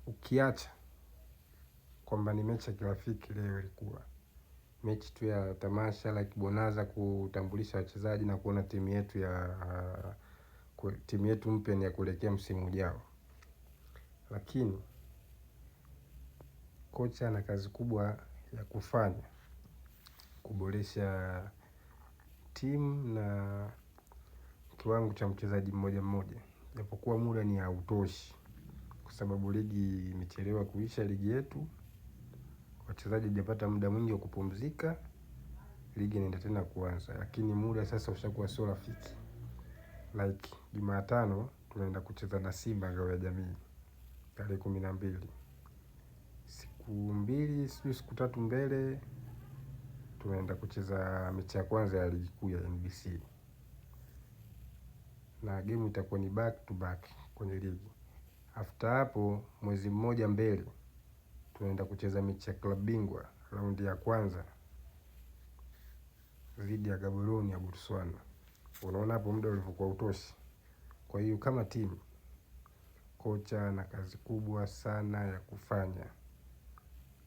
Ukiacha kwamba ni mechi ya kirafiki, leo ilikuwa mechi tu ya tamasha la kibonaza kutambulisha wachezaji na kuona timu yetu mpya ni ya kuelekea msimu ujao. Lakini kocha ana kazi kubwa ya kufanya kuboresha timu na kiwango cha mchezaji mmoja mmoja, japokuwa muda ni hautoshi kwa sababu ligi imechelewa kuisha, ligi yetu wachezaji hawajapata muda mwingi wa kupumzika, ligi inaenda tena kuanza. Lakini muda sasa ushakuwa sio rafiki. Like Jumatano tunaenda kucheza na Simba ngao ya jamii tarehe 12. Siku tatu mbele tunaenda kucheza mechi ya kwanza ya ligi kuu ya NBC. Na game itakuwa ni back to back kwenye ligi. After hapo mwezi mmoja mbele tunaenda kucheza mechi ya klabu bingwa raundi ya kwanza dhidi ya Gaborone ya Botswana. Unaona hapo muda ulivyokuwa hautoshi. Kwa hiyo kama timu, kocha ana kazi kubwa sana ya kufanya,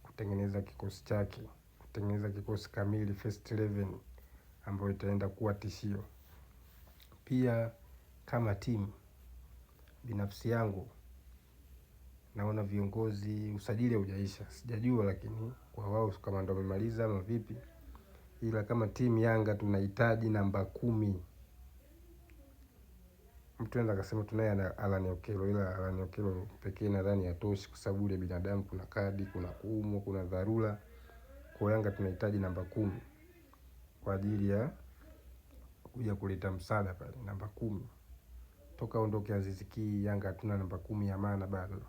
kutengeneza kikosi chake, kutengeneza kikosi kamili first 11 ambayo itaenda kuwa tishio. Pia kama timu, binafsi yangu naona viongozi usajili haujaisha, sijajua lakini kwa wao kama ndio wamemaliza ama vipi, ila kama timu Yanga tunahitaji namba 10. Mtu anaweza akasema tunaye Alan Okello, ila Alan Okello pekee nadhani hatoshi kwa sababu ile binadamu, kuna kadi, kuna kuumwa, kuna dharura. Kwa Yanga tunahitaji namba 10 kwa ajili ya kuja kuleta msaada pale, namba 10. Toka aondoke Aziz Ki, Yanga hatuna namba 10 ya maana bado.